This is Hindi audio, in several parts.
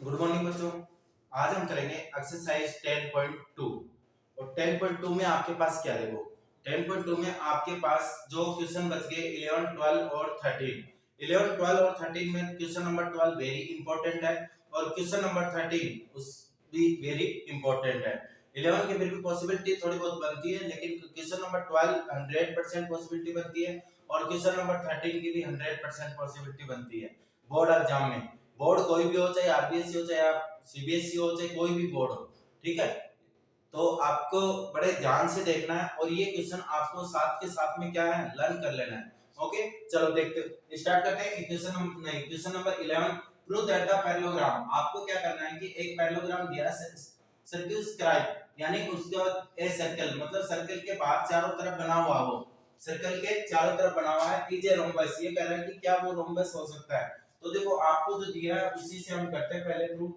गुड मॉर्निंग बच्चों। आज हम करेंगे एक्सरसाइज 10.2 और 10.2 में आपके पास क्या देखो 10.2 में आपके पास जो क्वेश्चन बच गए 11, 12 और 13। 11, 12 और 13 में क्वेश्चन नंबर 12 वेरी इंपॉर्टेंट है और क्वेश्चन नंबर 13 उस भी वेरी इंपॉर्टेंट है। 11 की फिर भी पॉसिबिलिटी थोड़ी बहुत बनती है, लेकिन क्वेश्चन नंबर 12 100% पॉसिबिलिटी बनती है और क्वेश्चन नंबर 13 की भी 100% पॉसिबिलिटी बनती है। बोर्ड एग्जाम में, बोर्ड कोई भी हो, चाहे आरबीएससी हो, चाहे आप सीबीएसई हो, चाहे कोई भी बोर्ड हो, ठीक है, तो आपको बड़े ध्यान से देखना है और ये क्वेश्चन आपको साथ के साथ में क्या है लर्न कर लेना है। ओके, चलो देखते स्टार्ट करते हैं। Question number 11, prove that the parallelogram. आपको क्या करना है कि एक पैरेललोग्राम दिया है, सर्किल स्क्राइब यानी उसका ए सर्कल, मतलब सर्कल के बाहर चारों तरफ बना हुआ हो, सर्कल के चारों तरफ बना हुआ है इज ए रोम्बस। ये कह रहा है कि क्या वो रोम्बस हो सकता है। तो देखो आपको जो दिया है उसी से हम करते हैं पहले प्रूफ।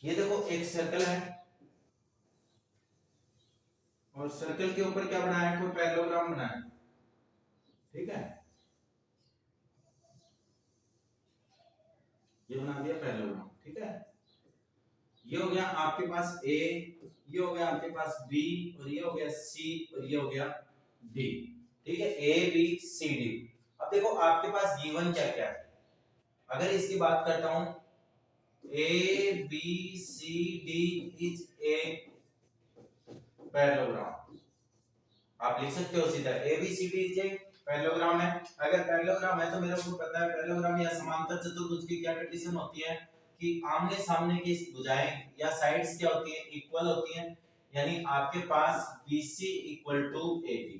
ये देखो एक सर्कल है और सर्कल के ऊपर क्या बनाया है, कोई पैरेललोग्राम बनाया है, ठीक है। ये बना दिया पैरेललोग्राम, ठीक है। ये हो गया आपके पास ए, ये हो गया आपके पास बी, और ये हो गया सी, और ये हो गया डी, ठीक है। A B C D. अब देखो आपके पास गिवन क्या क्या है। अगर इसकी बात करता हूं, A B C D is a parallelogram. आप लिख सकते हो सीधा A B C D is a parallelogram है। अगर पैरेललोग्राम है तो मेरे को पता है पैरेललोग्राम या समांतर चतुर्भुज की क्या कंडीशन होती है कि आमने सामने की भुजाएं या साइड्स क्या होती है, इक्वल होती हैं। यानी आपके पास BC इक्वल टू AB,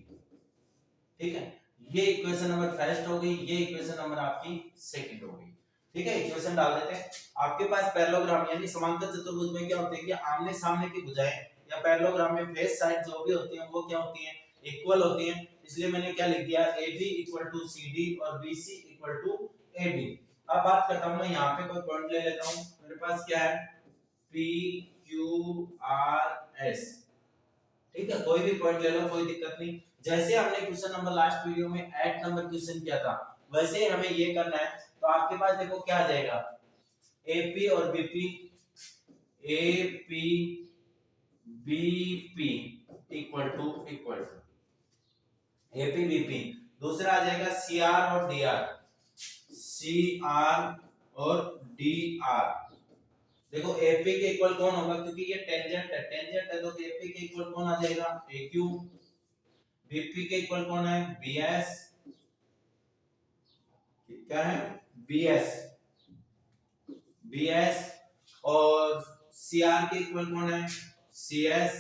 ठीक है। ये इक्वेशन नंबर फर्स्ट हो गई, ये इक्वेशन नंबर आपकी सेकंड हो गई, ठीक है। इक्वेशन डाल देते हैं। आपके पास पैरेललोग्राम यानी समांतर चतुर्भुज में क्या होते हैं कि आमने सामने की भुजाएं या पैरेललोग्राम में फेस साइड जो भी होती हैं वो क्या होती हैं, इक्वल होती हैं। इसलिए मैंने क्या लिख दिया, AB इक्वल टू CD और BC इक्वल टू AD। अब बात करता हूं, मैं यहां पे कोई पॉइंट ले लेता हूं। मेरे पास क्या है, PQRS, ठीक है। कोई भी पॉइंट ले लो, कोई दिक्कत नहीं। जैसे हमने क्वेश्चन नंबर लास्ट वीडियो में ऐड नंबर क्वेश्चन किया था, वैसे ही हमें ये करना है। तो आपके पास देखो क्या आ जाएगा, AP और BP, AP BP equal to AP BP। दूसरा आ जाएगा CR और DR, CR और DR। देखो AP के इक्वल कौन होगा, क्योंकि ये टेंजेंट है, टेंजेंट है तो AP के इक्वल कौन आ जाएगा, AQ। BP के इक्वल कौन है, BS, क्या है, BS, BS। और CR के इक्वल कौन है, CS,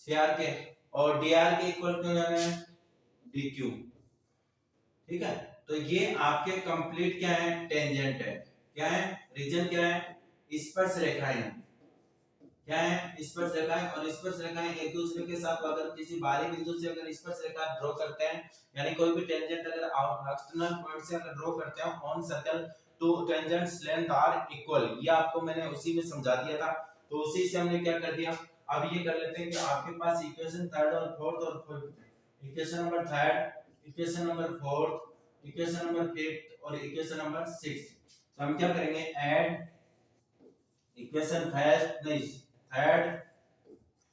CR के। और DR के इक्वल कौन है, DQ, ठीक है। तो ये आपके कंप्लीट क्या है, टेंजेंट है। क्या है, रीजन क्या है, स्पर्श रेखाएं हैं। क्या है, स्पर्श रेखाएं। और स्पर्श रेखाएं एक दूसरे के साथ अगर किसी बाहरी बिंदु से अगर स्पर्श रेखा ड्रॉ करते हैं, यानी कोई भी टेंजेंट अगर एक्सटर्नल पॉइंट से अगर ड्रॉ करते हैं ऑन सर्कल, तो टेंजेंट्स लेंथ आर इक्वल। ये आपको मैंने उसी में समझा दिया था, तो उसी से हमने क्या कर दिया। अब ये कर लेते हैं कि आपके पास इक्वेशन थर्ड और फोर्थ और equation number third, equation number fourth, equation number fifth और इक्वेशन नंबर सिक्स्थ। तो हम क्या करेंगे, ऐड इक्वेशन फर्स्ट नहीं third,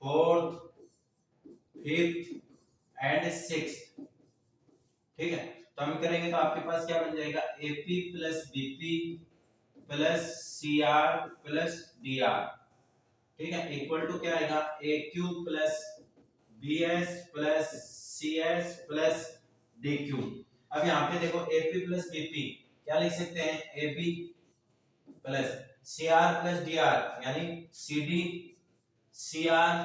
fourth, fifth and sixth, ठीक है। तो हम करेंगे तो आपके पास क्या बन जाएगा, AP plus BP plus CR plus DR, ठीक है, इक्वल टू क्या आएगा, AQ plus BS plus CS plus DQ। अब यहाँ पे देखो AP प्लस BP क्या लिख सकते हैं, AB plus CR plus DR यानी CD CR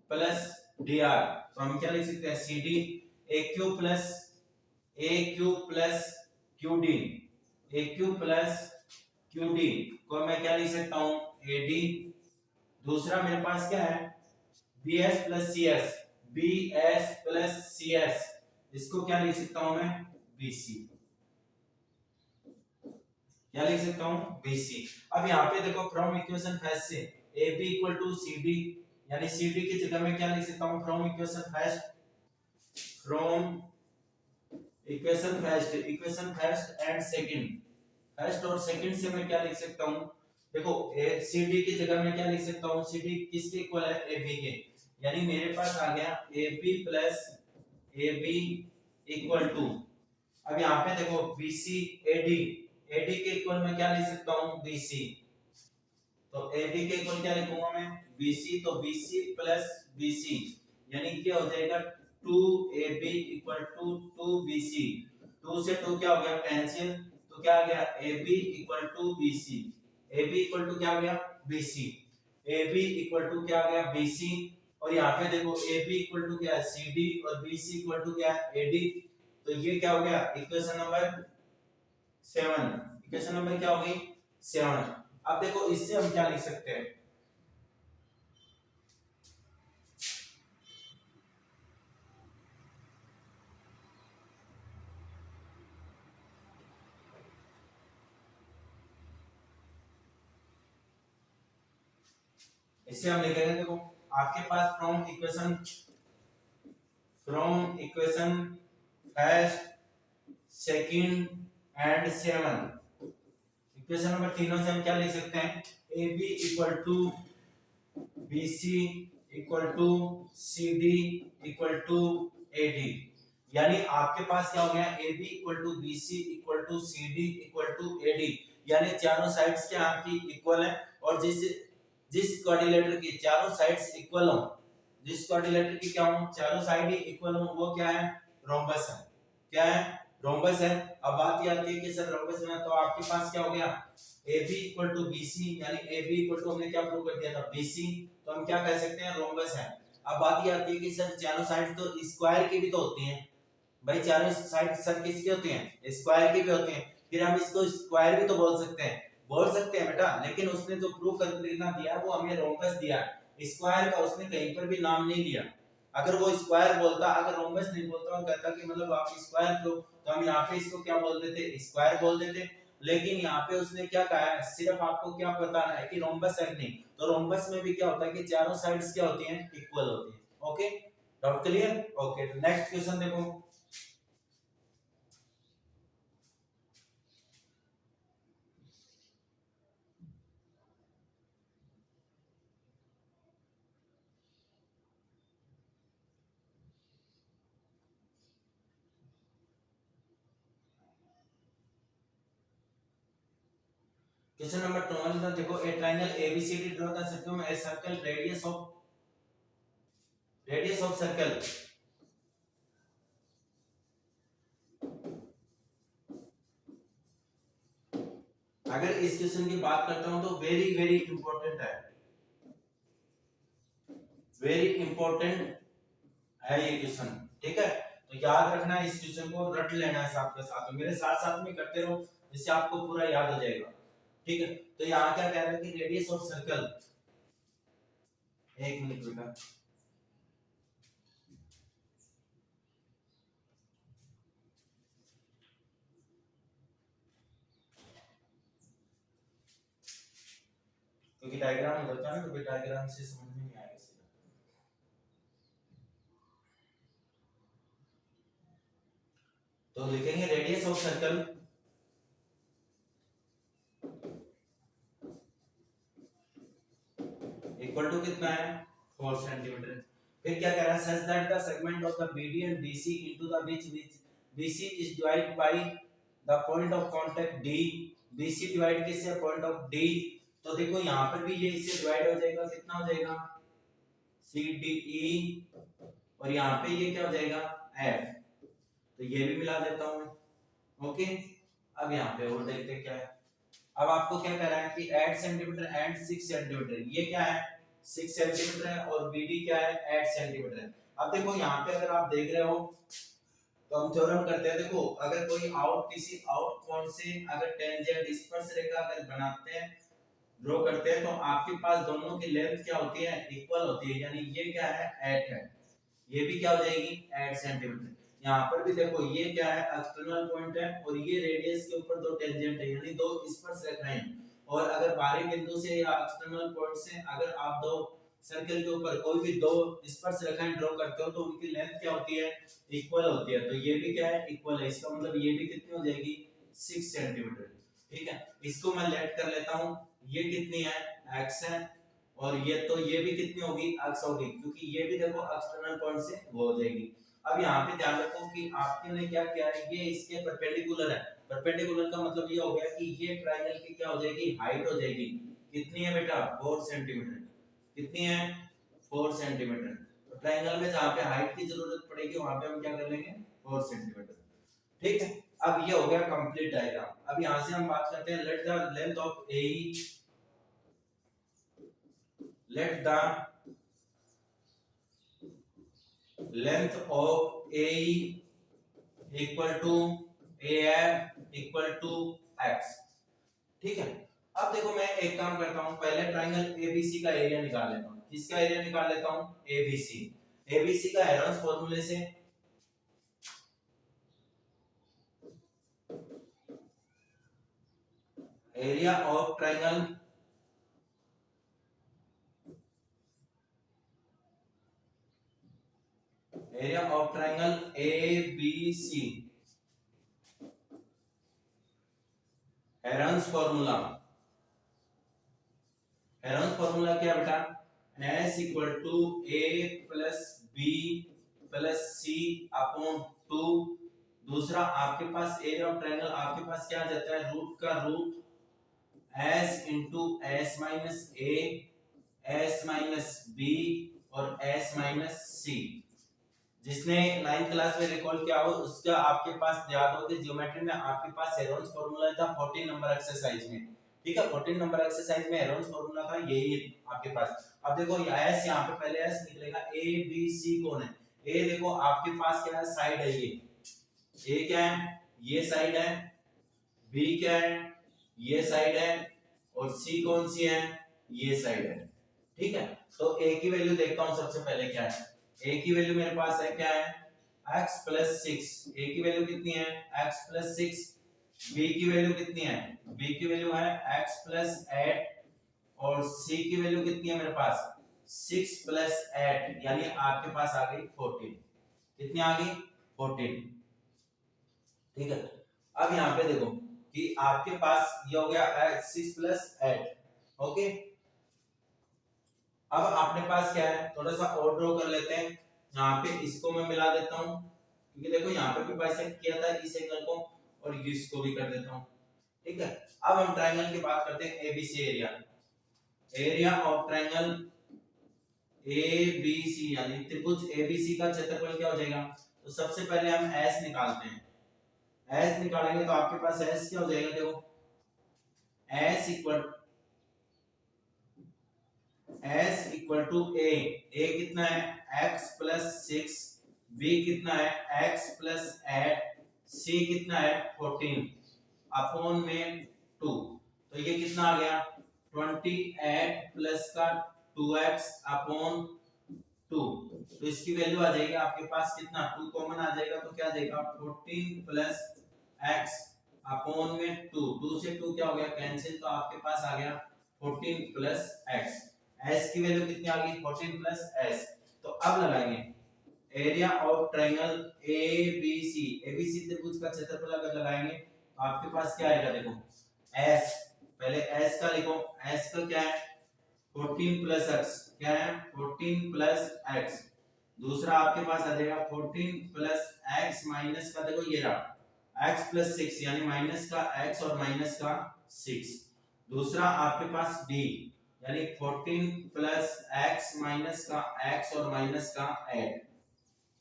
प्लस DR। तो हम क्या लिख सकते हैं, CD AQ plus QD, AQ plus QD को मैं क्या लिख सकता हूं, AD। दूसरा मेरे पास क्या है, BS plus CS, BS plus CS, इसको क्या लिख सकता हूं मैं, BC, क्या लिख सकता हूं, BC। अब यहाँ पे देखो फ्रॉम इक्वेशन फर्स्ट से A B equal to C D, यानी सी डी की जगह में क्या लिख सकता हूँ, from equation first and second, first और सेकंड से मैं क्या लिख सकता हूँ, देखो सी डी की जगह में क्या लिख सकता हूँ, सी डी किसके इक्वल है, ए बी के, यानी मेरे पास आ गया A B plus A B equal to, अब यहाँ पे देखो BC AD, AD के इक्वल में क्या लिख सकता हूँ, BC, तो AB के इक्वल क्या लिखूंगा मैं, BC, तो BC प्लस BC, यानी क्या हो जाएगा 2AB इक्वल टू 2BC, 2 से 2 क्या हो गया कैंसिल, तो क्या आ गया AB equal to BC, AB equal to क्या आ गया BC, AB इक्वल टू क्या आ गया BC, और यहाँ पे देखो AB इक्वल टू क्या है CD और BC इक्वल टू क्या है AD, तो ये क्या हो गया इक्वेशन नंबर 7, इक्वेशन नंबर क्या हो गई 7। अब देखो इससे हम क्या लिख सकते हैं, इससे हम लिखेंगे, देखो आपके पास from equation first second and 7, equation number तीनों से हम क्या लिख सकते हैं, A B equal to B C equal to C D equal to A D, यानी आपके पास क्या हो गया A B equal to B C equal to C D equal to A D, यानी चारों साइड्स क्या आपकी इक्वल है, और जिस क्वाड्रिलेटर की चारों साइड्स इक्वल हो, जिस क्वाड्रिलेटर की क्या हो चारों साइड ही इक्वल हो, वो क्या है रोम्बस है, क्या है रोम्बस है। अब बात ये आती है कि सर रोम्बस में तो आपके पास क्या हो गया AB इक्वल टू BC, यानी AB इक्वल टू हमने क्या प्रूव कर दिया था BC, तो हम क्या कह सकते हैं रोम्बस है। अब बात ये आती है कि सर चारों साइड तो स्क्वायर की भी तो होती हैं भाई, चारों साइड सर किसकी होती हैं स्क्वायर की भी होती हैं, फिर हम इसको स्क्वायर भी तो बोल सकते हैं बेटा, लेकिन उसने जो प्रूव करना दिया वो हमें रोम्बस दिया, स्क्वायर का उसने कहीं पर भी नाम नहीं लिया। अगर वो स्क्वायर बोलता, अगर रोम्बस नहीं बोलता और कहता कि मतलब आप स्क्वायर प्रूव, तो हम यहाँ पे इसको क्या बोल देते स्क्वायर बोल देते, लेकिन यहाँ पे उसने क्या कहा है, सिर्फ आपको क्या बताना है कि रोम्बस है नहीं, तो रोम्बस में भी क्या होता है कि चारों साइड्स क्या होती हैं इक्वल होती हैं। Okay doubt clear, okay next question देखो, क्वेश्चन नंबर 12 देखो, a triangle ABCD draw the circum a circle radius of circle, अगर इस क्वेश्चन की बात करता हूं तो वेरी वेरी इंपॉर्टेंट है, वेरी इंपॉर्टेंट है ये क्वेश्चन, ठीक है, तो याद रखना इस क्वेश्चन को, रट लेना है साथ के साथ, मेरे साथ साथ में करते रहो जिससे आपको पूरा याद हो जाएगा, ठीक है। तो यहाँ क्या कह रहा है कि रेडियस ऑफ सर्कल, एक मिनट बेटा, क्योंकि डायग्राम होता है ना, तो डायग्राम से समझ में नहीं आएगा सीधा। तो लिखेंगे radius of circle equal to कितना है 4 सेंटीमीटर, फिर क्या कह रहा है such that the segment of the BD and BC into the which BC is divided by the point of contact D, BC divide किससे पॉइंट ऑफ D, तो देखो यहाँ पर भी ये इससे डिवाइड हो जाएगा, कितना हो जाएगा CDE, और यहाँ पे ये क्या हो जाएगा F, तो ये भी मिला देता हूँ मैं, ओके। अब यहाँ पे और देखते क्या है, अब आपको क्या कह रहा है कि 8 सेंटीमीटर एंड 6 सेंटीमीटर, ये क्या है 6 सेंटीमीटर है और BD क्या है 8 सेंटीमीटर है। अब देखो यहाँ पे अगर आप देख रहे हो तो हम थ्योरम करते हैं, देखो अगर कोई किसी आउट कोण से अगर टेंजेंट स्पर्शरेखा अगर बनाते हैं ड्रॉ करते हैं, तो आपके पास दोनों की लेंथ क्या होती है इक्वल होती है, यानी ये क्या है 8 है, ये भी क्या हो जाएगी 8 सेंटीमीटर। यहाँ पर भी देखो ये क्या है एक्सटर्नल पॉइंट है और ये रेडियस के ऊपर दो टेंजेंट है, यानी दो स्पर्शरेखाएं हैं, और अगर बाहरी बिंदु से या एक्सटर्नल पॉइंट से अगर आप दो सर्कल के ऊपर कोई भी दो स्पर्श रेखाएं ड्रॉ करते हो तो उनकी लेंथ क्या होती है, इक्वल होती है। तो ये भी क्या है, इक्वल है। इसका मतलब ये भी कितनी हो जाएगी, 6 सेंटीमीटर। ठीक है, इसको मैं लेट कर लेता हूं, ये कितनी है, x है, और ये भी कितनी होगी, x होगी, क्योंकि ये भी देखो एक्सटर्नल पॉइंट से वो हो जाएगी। अब यहाँ पे ध्यान रखो कि आपने क्या किया है, ये इसके परपेंडिकुलर है। परपेंडिकुलर का मतलब ये हो गया कि ये ट्रायंगल की क्या हो जाएगी, हाइट हो जाएगी। कितनी है बेटा, 4 सेंटीमीटर। कितनी है, 4 सेंटीमीटर। तो ट्रायंगल में जहां पे हाइट की जरूरत पड़ेगी वहां पे हम क्या कर लेंगे, 4 सेंटीमीटर। ठीक है, अब ये हो गया कंप्लीट डायग्राम। अब यहां से हम बात करते हैं, let the length of AE, let the length of AE equal to AF equal to x। ठीक है, अब देखो मैं एक काम करता हूं, पहले ट्रायंगल ABC का एरिया निकाल लेता हूं। किसका एरिया निकाल लेता हूं, ABC। ABC का हेरोन्स फॉर्मूले से area of triangle ABC, Heron's formula क्या बेटा, S equal to A plus B plus C upon 2। दूसरा आपके पास एरिया ऑफ ट्रायंगल आपके पास क्या आ जाता है, रूट का root S into S minus A, S minus B और S माइनस C। जिसने 9th क्लास में रिकॉल किया हो उसका आपके पास याद हो कि ज्योमेट्री में आपके पास हेरोन्स फार्मूला था 14 नंबर एक्सरसाइज में। ठीक है, 14 नंबर एक्सरसाइज में हेरोन्स फार्मूला था यही आपके पास। अब देखो S यहाँ पे पहले S निकलेगा, A B C कौन है, A देखो आपके पास क्या है, साइड है, ये A क्या है, ये साइड है, B क्या है, ये साइड है, और C कौन सी है, ये साइड है। ठीक है, तो A की वैल्यू देखता हूं सबसे पहले क्या है। A की वैल्यू मेरे पास है क्या है, x प्लस 6। A की वैल्यू कितनी है, x प्लस 6। B की वैल्यू कितनी है, B की वैल्यू है x प्लस 8, और C की वैल्यू कितनी है मेरे पास, 6 प्लस 8, यानी आपके पास आ गई 14। कितनी आ गई, 14। ठीक है, अब यहाँ पे देखो कि आपके पास ये हो गया 6 प्लस 8। ओके, अब अपने पास क्या है, थोड़ा सा और ड्रॉ कर लेते हैं। यहाँ पे इसको मैं मिला देता हूँ, क्योंकि देखो यहाँ पे भी बाइसेक्ट किया था इस एंगल को, और इसको भी कर देता हूँ। ठीक है, अब हम ट्रायंगल की बात करते हैं, ABC area. Area of triangle ABC, यानी त्रिभुज एबीसी का क्षेत्रफल क्या हो जाएगा। तो सबसे पहले हम एस निकालते हैं। एस निकालेंगे तो आपके पास एस क्या हो जाएगा, देखो एस इक्वल टू ए कितना है, x प्लस 6, b कितना है, x प्लस 8, c कितना है 14 अपॉन में 2। तो ये कितना आ गया, 28 प्लस का 2x अपॉन 2। तो इसकी वैल्यू आ जाएगी आपके पास कितना, 2 कॉमन आ जाएगा तो क्या आ जाएगा, 14 प्लस x अपॉन में 2। 2 से 2 क्या हो गया, कैंसिल, तो आपके पास आ गया 14 प्लस x। s की वैल्यू कितनी आ गई, 14 प्लस s। तो अब लगाएंगे area of triangle ABC। ABC त्रिभुज का क्षेत्रफल अगर लगाएंगे तो आपके पास क्या आएगा, देखो s, पहले s का लिखो, s का क्या है 14 प्लस x, क्या है 14 प्लस x। दूसरा आपके पास आ जाएगा 14 प्लस x माइनस का, देखो ये रहा x प्लस 6, यानी माइनस का x और माइनस का 6। दूसरा आपके पास d, यानी 14 प्लस x माइनस का x और माइनस का 8।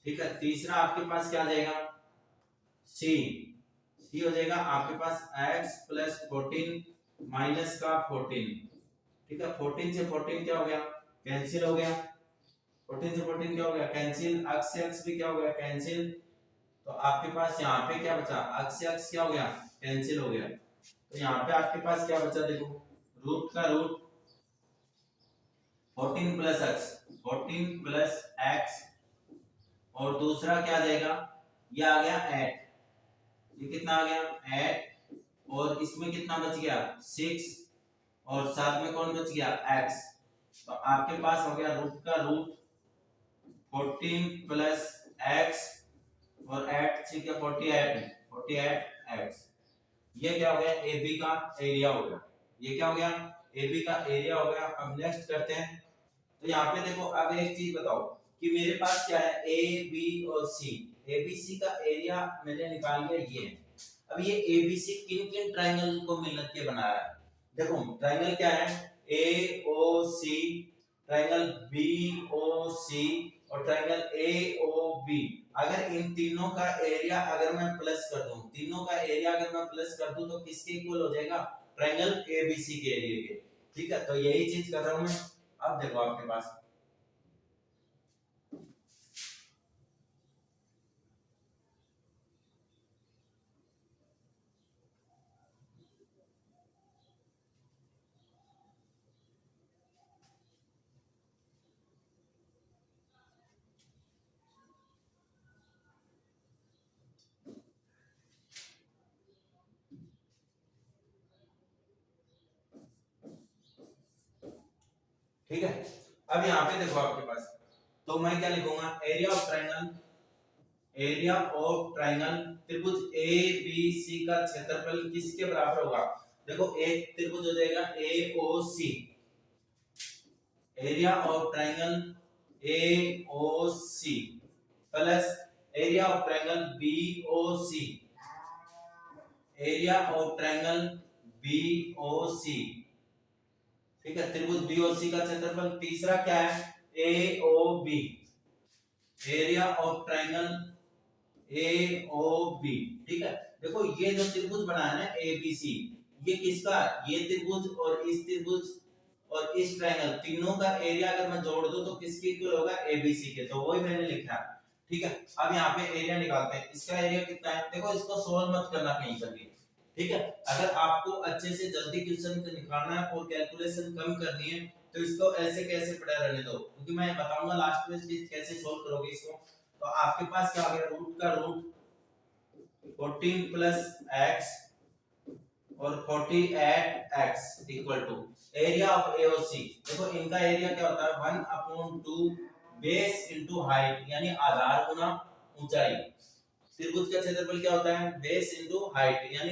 ठीक है, तीसरा आपके पास क्या आ जाएगा, c हो जाएगा आपके पास x प्लस 14 माइनस का 14। ठीक है, 14 से 14 क्या हो गया, कैंसिल हो गया। 14 से 14 क्या हो गया, कैंसिल, x से x भी क्या हो गया, कैंसिल। तो आपके पास यहाँ पे क्या बचा, x से x क्या हो गया, कैंसिल हो गया। तो यहाँ पे आपके पास क्या बचा, देखो रूट का root 14 plus x, 14 plus x, और दूसरा क्या आ जाएगा, ये आ गया 8, ये कितना आ गया 8, और इसमें कितना बच गया 6, और साथ में कौन बच गया x। तो आपके पास हो गया रूट का रूट 14 प्लस x और 8 से क्या 48x। ये क्या हो गया AB का एरिया हो गया। ये क्या हो गया AB का एरिया हो गया। अब नेक्स्ट करते हैं। तो यहाँ पे देखो अब एक चीज बताओ कि मेरे पास क्या है A B और C। ABC का एरिया मैंने निकाल लिया ये है। अब ये ABC किन किन ट्रायंगल को मिलकर के बना रहा है। देखो ट्रायंगल क्या है AOC, ट्रायंगल BOC और ट्रायंगल AOB। अगर इन तीनों का एरिया अगर मैं प्लस कर दूं, तीनों का एरिया अगर मैं प्लस कर दूं तो किसके इक्वल हो जाएगा ट्रायंगल ABC के एरिया के। ठीक है तो यही चीज कर रहा हूं मैं। अब देखो आपके पास ठीक है। अब यहाँ पे देखो आपके पास तो मैं क्या लिखूंगा area of triangle, area of triangle त्रिभुज ए बी सी का क्षेत्रफल किसके बराबर होगा। देखो एक त्रिभुज हो जाएगा AOC, area of triangle AOC plus area of triangle BOC, area of triangle BOC। ठीक है त्रिभुज BOC का क्षेत्रफल। तीसरा क्या है AOB, area of triangle AOB। ठीक है देखो ये जो त्रिभुज बना है ना ABC, ये किसका, ये त्रिभुज और इस त्रिभुज और इस ट्रायंगल तीनों का एरिया अगर मैं जोड़ दूं तो किसके इक्वल होगा ABC के। तो वही मैंने लिखा। ठीक है अब यहाँ पे एरिया निकालते हैं। इसका एरिया कितना है देखो, इसको सोल्व मत करना कहीं पर भी। ठीक है अगर आपको अच्छे से जल्दी क्वेश्चन निकालना है और कैलकुलेशन कम करनी है तो इसको ऐसे कैसे पढ़ा रहने दो, क्योंकि मैं बताऊंगा लास्ट में कैसे सोल्व करोगे इसको। तो आपके पास क्या आ गया रूट का रूट 14 प्लस x और 48x equal to area of AOC। देखो इनका एरिया क्या होता है 1/2 बेस इनटू हाइट यानी आधार गुना ऊंचाई। त्रिभुज का क्षेत्रफल क्या होता है बेस इनटू हाइट यानी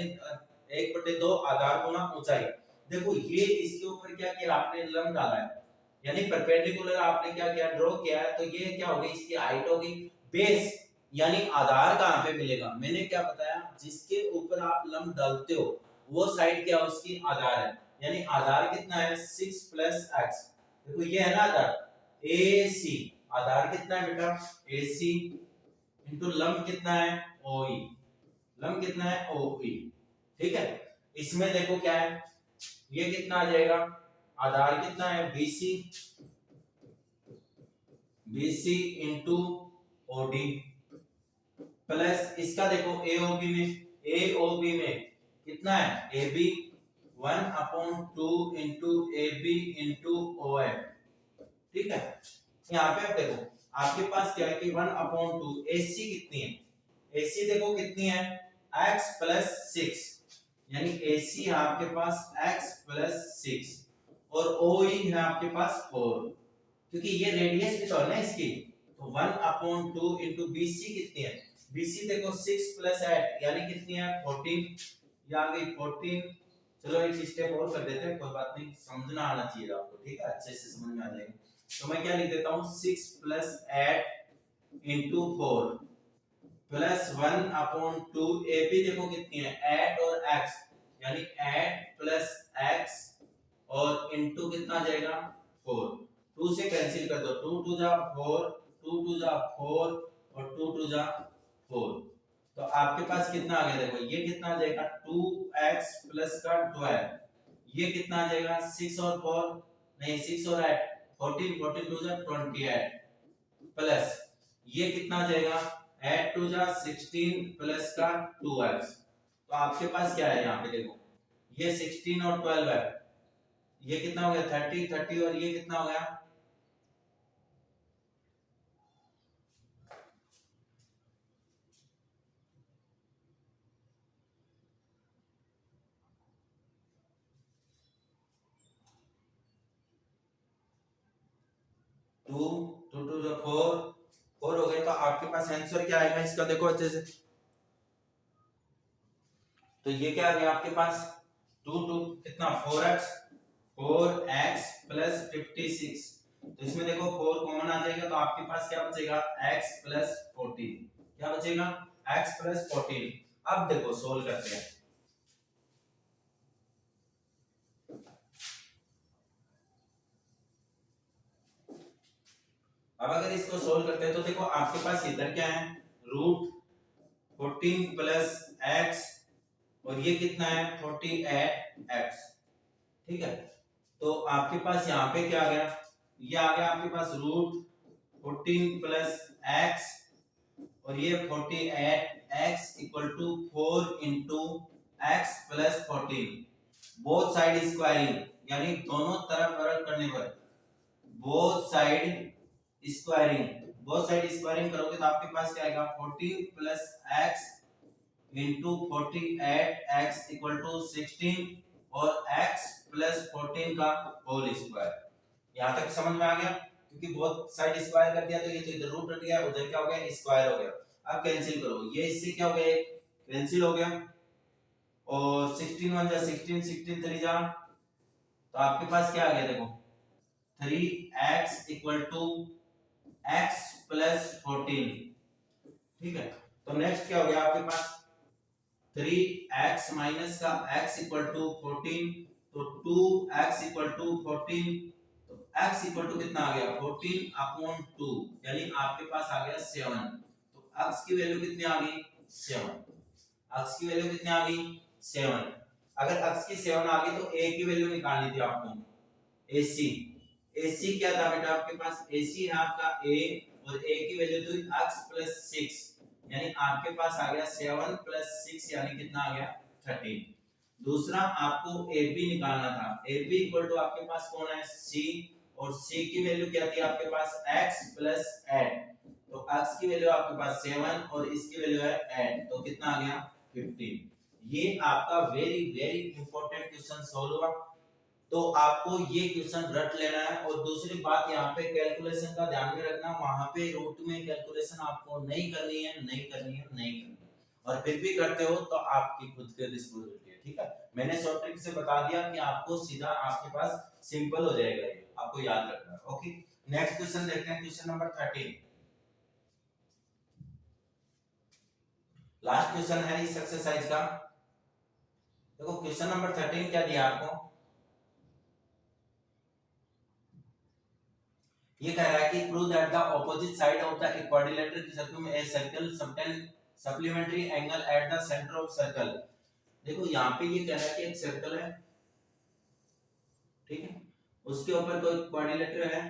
1/2 आधार गुना ऊंचाई। देखो ये इसके ऊपर क्या किया आपने लंब डाला है यानी परपेंडिकुलर आपने क्या किया ड्रॉ किया है। तो ये क्या होगी इसकी हाइट होगी। बेस यानी आधार कहां पे मिलेगा, मैंने क्या बताया जिसके ऊपर आप लंब डालते हो वो साइड क्या उसकी आधार है। यानी आधार कितना है 6 प्लस x। देखो ये है ना आधार AC, आधार कितना है बेटा AC इनटू लंब कितना है OE, लंब कितना है OE। ठीक है इसमें देखो क्या है ये कितना आ जाएगा आधार कितना है BC इनटू OD प्लस इसका देखो AOB में कितना है AB 1/2 into AB into OF। ठीक है यहाँ पे आप देखो आपके पास क्या है कि 1/2 AC कितनी है, AC देखो कितनी है x प्लस 6 यानी AC है आपके पास x प्लस 6 और OE है आपके पास 4, क्योंकि ये रेडियस भी तो है ना इसकी। तो 1/2 इंटू BC कितनी है BC देखो 6 प्लस 8 यानी कितनी है 14, ये आ गई 14। चलो एक स्टेप और कर देते हैं कोई बात नहीं, समझना आना चाहिए आपको। ठीक है अच्छे से समझ में आ जाएगा। तो मैं क्या लिख देता हूं 6 प्लस 8 इंटू 4 प्लस 1/2 AB देखो कितनी है 8 और x यानी 8 प्लस x और इंटू कितना आ जाएगा 4। 2 से कैंसिल कर दो 2 2 जा 4, 2 2 जा 4 और 2 2 जा 4। तो आपके पास कितना आ गया देखो ये कितना आ जाएगा 2x प्लस का 12, ये कितना आ जाएगा 6 और 4 नहीं 6 और 8 14, 14 2 जा 28 प्लस ये कितना आ जाएगा 8 2 जा 16 प्लस का 2x। तो आपके पास क्या है यहाँ पे देखो ये 16 और 12 है, ये कितना हो गया 30 30 और ये कितना हो गया 2 2 2 जो 4 हो गए। तो आपके पास आंसर क्या आएगा इसका, देखो अच्छे से। तो ये क्या आ गया आपके पास, 2 2 कितना 4x प्लस 56। तो इसमें देखो 4 कॉमन आ जाएगा, तो आपके पास क्या बचेगा, x प्लस 14। क्या बचेगा, x प्लस 14। अब देखो सोल्व करते हैं। अब अगर इसको सोल्व करते हैं तो देखो आपके पास इधर क्या है, रूट 14 प्लस x, और ये कितना है 48x। ठीक है, तो आपके पास यहाँ पे क्या आ गया, ये आ गया आपके पास रूट 14 प्लस x, और ये 48x equal to 4 into x plus 14। Both side squaring, यानी दोनों तरफ वर्ग करने पर, बोथ साइड स्क्वायरिंग करोगे तो आपके पास क्या आएगा, 14 plus x into 48x equal to 16, और x प्लस 14 का होल स्क्वायर। यहाँ तक समझ में आ गया, क्योंकि बहुत साइड स्क्वायर कर दिया तो ये तो इधर रूट हट गया, उधर क्या हो गया, स्क्वायर हो गया। अब कैंसिल करो, ये इससे क्या हो गया, कैंसिल हो गया, और 16 1 जा 16, 16 3 जा, तो आपके पास क्या आ गया, देखो 3x equal to x plus 14। ठीक है, तो नेक्स्ट क्या हो गया आपके पास, 3x माइनस का x इक्वल टू 14, तो 2x इक्वल टू 14, तो x इक्वल टू कितना आ गया, 14 अपॉन 2, यानी आपके पास आ गया 7। तो x की वैल्यू कितनी आ गई, 7। x की वैल्यू कितनी आ गई, 7। अगर x की 7 आ गई तो a की वैल्यू निकालनी थी आपको, AC क्या था बेटा आपके पास, AC है आपका a, और a की वैल्यू थी x प्लस 6, यानी आपके पास आ गया 7 प्लस 6, यानी कितना आ गया 13। दूसरा आपको AB निकालना था, AB इक्वल टू आपके पास कौन है, C, और C की वैल्यू क्या थी आपके पास, x प्लस 8। तो x की वैल्यू आपके पास 7 और इसकी वैल्यू है 8, तो कितना आ गया 15। ये आपका very very important question solve हुआ। तो आपको ये क्वेश्चन रट लेना है, और दूसरी बात यहाँ पे कैलकुलेशन का ध्यान में रखना, वहां पे रूट में कैलकुलेशन आपको नहीं करनी है। और फिर भी करते हो तो आपकी खुद की रिस्पांसिबिलिटी है। ठीक है, मैंने शॉर्ट ट्रिक से बता दिया कि आपको सीधा आपके पास सिंपल हो जाएगा, ये आपको याद रखना है। ओके, नेक्स्ट क्वेश्चन देखते हैं, क्वेश्चन नंबर 13, लास्ट क्वेश्चन है इस एक्सरसाइज का। देखो क्वेश्चन नंबर 13 क्या दिया आपको, ये कह रहा है कि prove that the opposite side of the quadrilateral circle में a circle subtend supplementary angle at the centre of circle. देखो यहाँ पे ये कह रहा है कि एक सर्कल है, ठीक है, उसके ऊपर कोई क्वाड्रिलेटर है,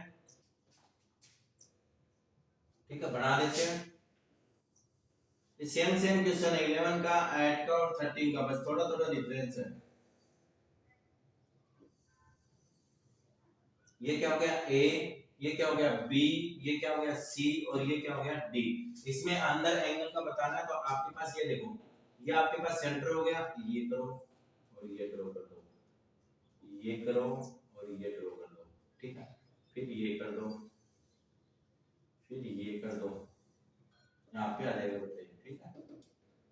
ठीक है, बना देते हैं। सेम क्वेश्चन है 11 का, 8 का और 13 का, बस थोड़ा थोड़ा डिफरेंस है। ये क्या हो गया A, ये क्या हो गया B, ये क्या हो गया C, और ये क्या हो गया D। इसमें अंदर एंगल का बताना है, तो आपके पास ये देखो, ये आपके पास सेंटर हो गया, ये करो और ये ड्रॉ कर दो, ये करो और ये ड्रॉ कर दो, ठीक है, फिर ये कर दो, फिर ये कर दो, यहाँ पे आ जाएगा बच्चे, ठीक है।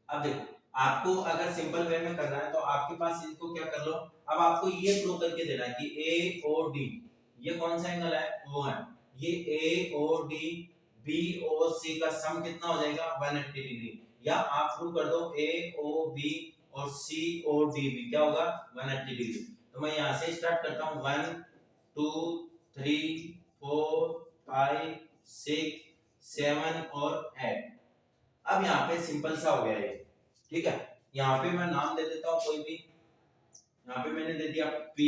अब देखो आपको अगर सिंपल वे में करना है तो आपके पास इसको क्या कर लो, अब आपको ये प्रूव करके देना है कि AOD, ये कौन सा एंगल है, O है, ये AOD BOC का सम कितना हो जाएगा 180 डिग्री, या आप प्रूव कर दो AOB और COD भी क्या होगा 180 डिग्री। तो मैं यहाँ से स्टार्ट करता हूँ 1 2 3 4 5 6 7 और 8। अब यहाँ पे सिंपल सा हो गया ये, ठीक है। यहाँ पे मैं नाम दे देता हूँ कोई भी, यहाँ पे मैंने दे दिया P,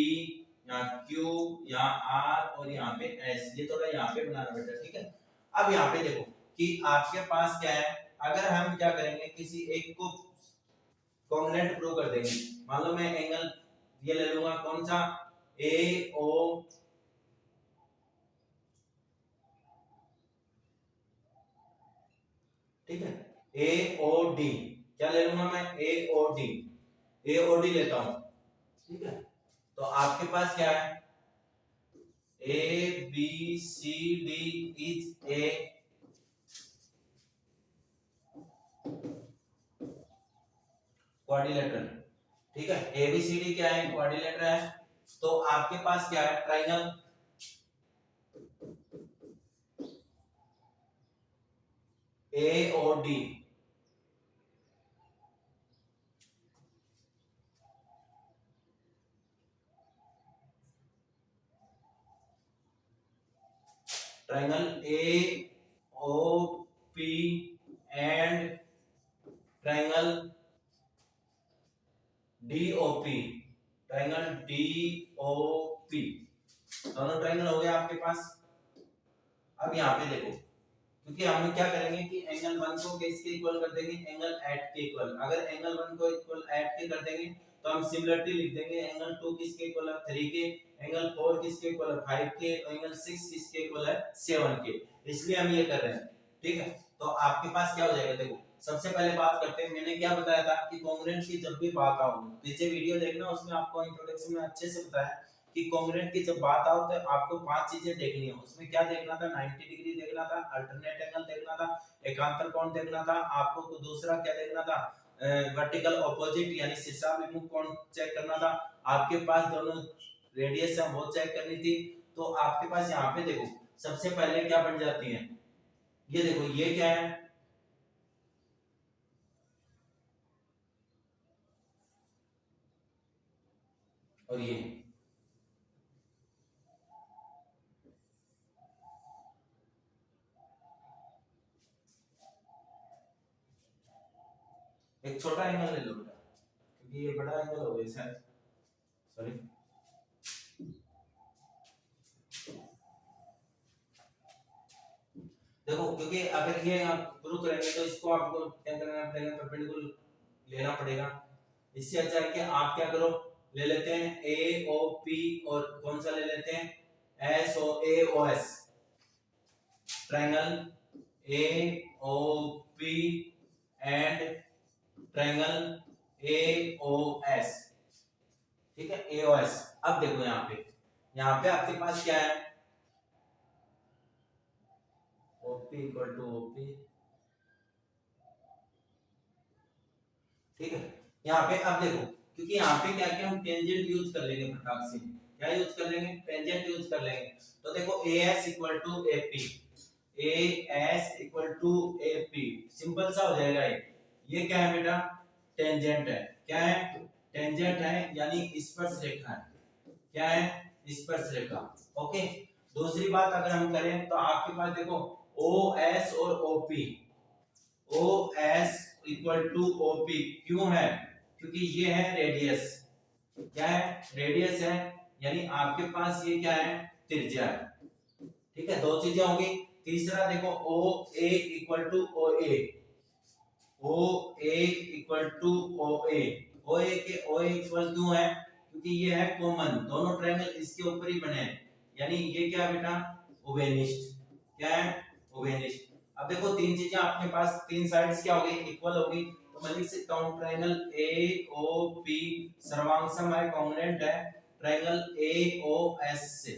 यहाँ Q, यहाँ R और यहाँ पे S, ये थोड़ा यहाँ पे बनाना बेटा, ठीक है। अब यहाँ पे देखो कि आपके पास क्या है, अगर हम क्या करेंगे, किसी एक को कॉन्ग्रुएंट प्रूव कर देंगे। मान लो मैं एंगल ये ले लूंगा, कौन सा AO, ठीक है, AOD, क्या ले लूंगा मैं AOD लेता हूं, ठीक है। तो आपके पास क्या है ABCD इज ए क्वाड्रिलेटरल। ठीक है, ABCD क्या है? क्वाड्रिलेटरल है। तो आपके पास क्या है? Triangle AOD, triangle AOP and triangle DOP, triangle DOP, दोनों ट्राइंगल हो गए आपके पास। अब यहाँ पे देखो, क्योंकि हम क्या करेंगे कि एंगल 1 को किसके इक्वल कर देंगे? एंगल 8 के इक्वल। अगर एंगल 1 को इक्वल 8 के कर देंगे तो हम सिमिलरिटी लिख देंगे एंगल 2 किसके इक्वल है? 3 के, एंगल 4 किसके इक्वल है? 5 के, एंगल 6 किसके इक्वल है? 7 के। इसलिए हम ये कर रहे हैं। ठीक है, तो आपके पास क्या हो जाएगा? देखो, सबसे पहले बात करते हैं, मैंने क्या बताया था कि कॉन्ग्रुएंट की जब भी बात आओ, पीछे वीडियो देखना, उसमें आपको इंट्रोडक्शन में अच्छे से बताया कि कॉन्ग्रुएंट की जब बात आओ तो आपको 5 चीजें देखनी है। उसमें क्या देखना था? 90 डिग्री देखना था, अल्टरनेट एंगल देखना था, एकांतर कोण देखना था, आपको दूसरा क्या देखना था? वर्टिकल ऑपोजिट यानी शीर्षाभिमुख कोण चेक करना था, आपके पास दोनों रेडियस है वो चेक करनी थी। तो आपके पास यहाँ पे देखो, सबसे पहले क्या बन जाती है? ये देखो, ये क्या है? और ये एक छोटा एंगल ले लो बेटा, क्योंकि ये बड़ा एंगल हो गया शायद, सॉरी। देखो, क्योंकि अगर ये आप प्रूव करेंगे तो इसको आपको क्या करना पड़ेगा? परपेंडिकुलर लेना पड़ेगा। इससे अच्छा है कि आप क्या करो, ले लेते हैं AOP और कौन सा ले लेते हैं? AOS, triangle AOP and triangle AOS। ठीक है, AOS। अब देखो यहाँ पे आपके पास क्या है? OP equal to OP। ठीक है, यहाँ पे अब देखो, क्योंकि यहाँ पे क्या क्या हम टेंजेंट यूज कर लेंगे फटाक से। क्या यूज कर लेंगे? टेंजेंट यूज कर लेंगे। तो देखो, AS equal to AP, AS equal to AP, simple सा हो जाएगा ये क्या है बेटा? टेंजेंट है। क्या है? टेंजेंट है, यानी स्पर्श रेखा है। क्या है? स्पर्श रेखा। ओके, दूसरी बात अगर हम करें तो आपके पास देखो OS और OP, OS equal to OP क्यों है? क्योंकि ये है रेडियस। क्या है? रेडियस है, यानी आपके पास ये क्या है? त्रिज्या है। ठीक है, दो चीजें होंगी। तीसरा देखो, OA equal to OA, OA equal to OA, OA के OA इक्वल क्यों है? क्योंकि ये है कॉमन, दोनों ट्रायंगल इसके ऊपर ही बने हैं, यानी ये क्या बेटा? ओवेनिस्ट। क्या है? ओवेनिस्ट। अब देखो, तीन चीजें आपके पास, तीन साइड्स क्या हो गई? इक्वल हो गई। तो मैं लिख सकता हूं ट्रायंगल AOP सर्वांगसम है, कॉन्ग्रुएंट है ट्रायंगल AOS से।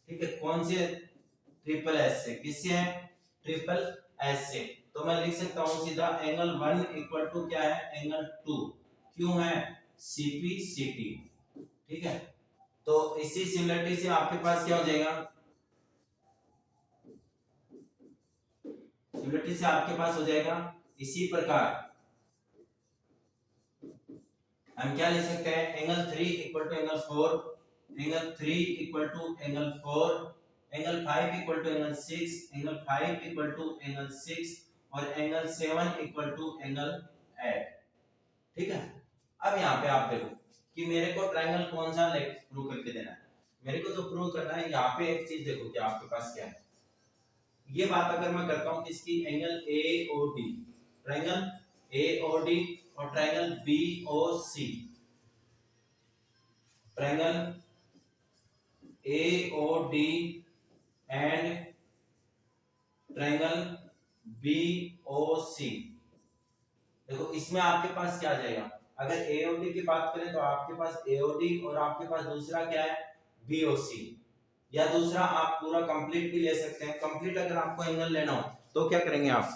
ठीक है, कौन से? ट्रिपल एस से। किससे है? ट्रिपल एस से। तो मैं लिख सकता हूं सीधा एंगल 1 इक्वल टू क्या है? एंगल 2 क्यों है? CPCT। ठीक है, तो इसी सिमिलरिटी से आपके पास क्या हो जाएगा? सिमिलरिटी से आपके पास हो जाएगा इसी प्रकार हम क्या ले सकते हैं? Angle 3 equal to angle 4, angle 3 equal to angle 4, angle 5 equal to angle 6, angle 5 equal to angle 6 और एंगल 7 इक्वल टू एंगल 8। ठीक है, अब यहाँ पे आप देखो कि मेरे को ट्रायंगल कौन सा प्रूव करके देना है। मेरे को जो प्रूव करना है, यहाँ पे एक चीज देखो कि आपके पास क्या है। ये बात अगर मैं करता हूं इसकी, एंगल AOD, ट्रायंगल AOD और triangle BOC, triangle AOD and triangle BOC। देखो, इसमें आपके पास क्या आ जाएगा? अगर AOD की बात करें तो आपके पास AOD और आपके पास दूसरा क्या है? BOC। या दूसरा आप पूरा कंप्लीट भी ले सकते हैं। कंप्लीट अगर आपको एंगल लेना हो तो क्या करेंगे आप,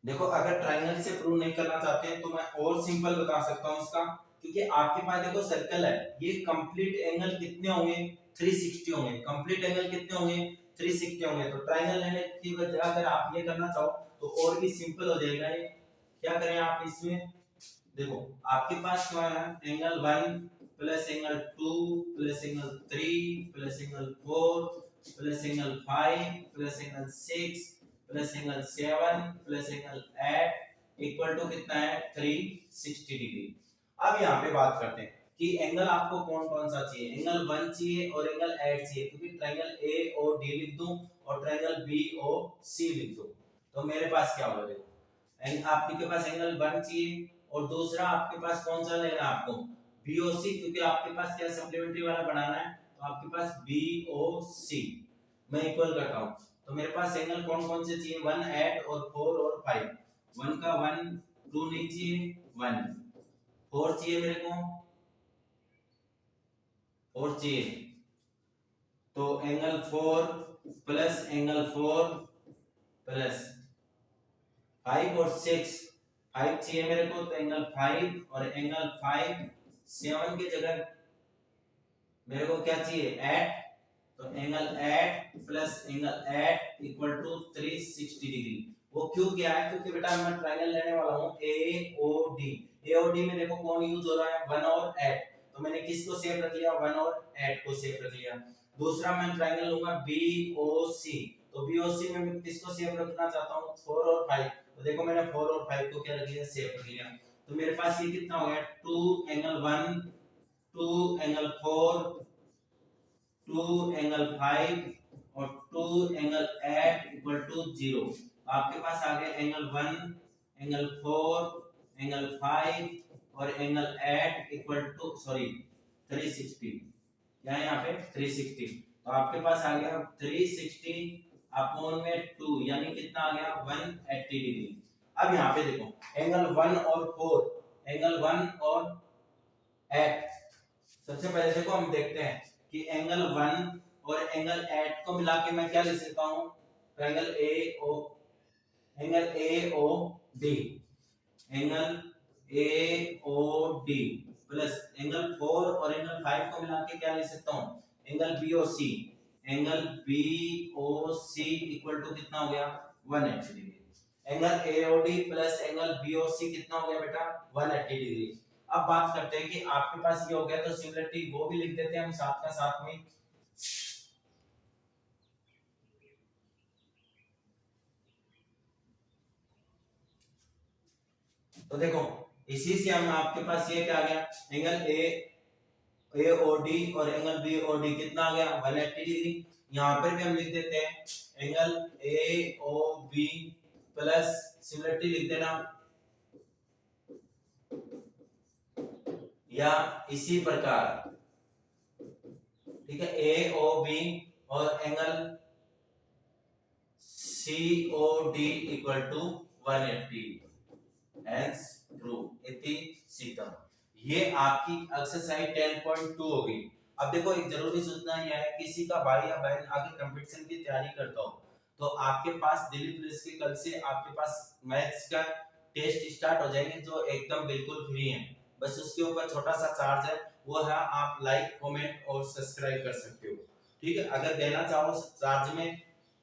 देखो अगर ट्राइंगल से प्रूव नहीं करना चाहते हैं तो मैं और सिंपल बता सकता हूं इसका, क्योंकि आपके पास देखो सर्कल है, ये कंप्लीट एंगल कितने होंगे 360 होंगे, कंप्लीट एंगल कितने होंगे 360 होंगे। तो ट्राइंगल लेने की बजाय अगर आप ये करना चाहो तो और भी सिंपल हो जाएगा ये। क्या करें आप इसमें, देखो आपके पास क्या है, angle 1 plus angle 2 plus angle 3 plus angle 4 plus angle 5 plus angle 6 plus angle 7 plus angle 8 equal to कितना है 360 डिग्री। अब यहाँ पे बात करते हैं कि एंगल आपको कौन कौन सा चाहिए, एंगल 1 चाहिए और एंगल 8 चाहिए, क्योंकि ट्रायंगल ए ओ डी लिख दूं और ट्रायंगल बी ओ सी लिख दूं तो मेरे पास क्या होगा, देखो आपके पास एंगल 1 चाहिए और दूसरा आपके पास कौन सा लेना है आपको बीओसी, क्योंकि आपके पास क्या सप्लीमेंट्री वाला बनाना है तो आपके पास बीओसी। मैं इक्वल करता हूं तो मेरे पास एंगल कौन कौन से चाहिए 1 8 और 4 और 5। 1 का 1 2 नहीं चाहिए 1, 4 चाहिए मेरे को 4 चाहिए, तो एंगल 4 प्लस एंगल 4 प्लस 5 और 6 5 चाहिए मेरे को, तो एंगल 5 और एंगल 5 7 की जगह मेरे को क्या चाहिए 8, तो angle 8 plus angle 8 equal to 360 degree. वो क्यों किया है, क्योंकि बेटा मैं ट्रायंगल लेने वाला हूं एओडी। एओडी में देखो कौन यूज हो रहा है 1 और 8, तो मैंने किसको सेफ रख लिया 1 और 8 को सेफ रख लिया। दूसरा मैं ट्रायंगल लूंगा बीओसी, तो बीओसी में मैं किसको सेफ रखना चाहता हूं 4 और 5, तो देखो मैंने 4 और 5 को क्या रख लिया सेफ रख लिया। तो मेरे पास ये कितना हो गया 2 एंगल 1 2 एंगल 4 2 एंगल 5 और 2 एंगल 8 इक्वल टू 0। आपके पास आ गया एंगल 1 एंगल 4 एंगल 5 और एंगल 8 इक्वल टू सॉरी 360, यहाँ पे 360, तो आपके पास आ गया 360 अपॉन में 2 यानी कितना आ गया 180 डिग्री। अब यहाँ पे देखो एंगल 1 और 4 एंगल 1 और 8, सबसे पहले देखो हम देखते हैं कि एंगल 1 और एंगल 8 को मिला के मैं क्या लिख सकता हूं angle A O D, angle A O D plus angle 4 और एंगल 5 को मिला के क्या लिख सकता हूं angle B O C, angle B O C equal to कितना हो गया 180 degree. Angle A O D plus angle B O C कितना हो गया बेटा 180 डिग्री। अब बात करते हैं कि आपके पास ये हो गया तो सिमिलरिटी वो भी लिख देते हैं हम साथ का साथ में। तो देखो इसी से हम आपके पास ये क्या आ गया एंगल ए ओ डी और एंगल बी ओ डी कितना आ गया 180 डिग्री। यहां पर भी हम लिख देते हैं angle A O B plus similarity लिख देना, या इसी प्रकार ठीक है ए ओ बी और angle C O D equal to 180 hence prove इति सीतम। ये आपकी एक्सरसाइज 10.2 हो गई। अब देखो एक जरूरी सूचना यह है किसी का भाई या बहन आगे कंपटीशन की तैयारी करता हो तो आपके पास दिल्ली पुलिस के कल से आपके पास मैथ्स का टेस्ट स्टार्ट हो जाएंगे जो एकदम बिल्कुल फ्री है। बस उसके ऊपर छोटा सा चार्ज है, वो है आप लाइक कमेंट और सब्सक्राइब कर सकते हो। ठीक है, अगर देना चाहो चार्ज में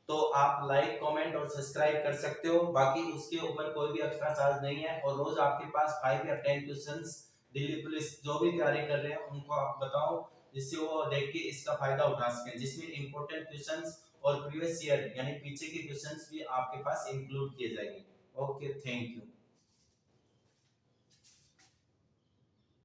तो आप लाइक कमेंट और सब्सक्राइब कर सकते हो, बाकी उसके ऊपर कोई भी एक्स्ट्रा चार्ज नहीं है। और रोज आपके पास 5 या 10 क्वेश्चंस दिल्ली पुलिस जो भी तैयारी कर रहे हैं उनको आप बताओ, जिससे वो देख के इसका फायदा उठा सकें, जिसमें इंपॉर्टेंट क्वेश्चंस और प्रीवियस ईयर यानी पीछे के क्वेश्चंस भी आपके पास इंक्लूड किए जाएंगे। Okay, thank you.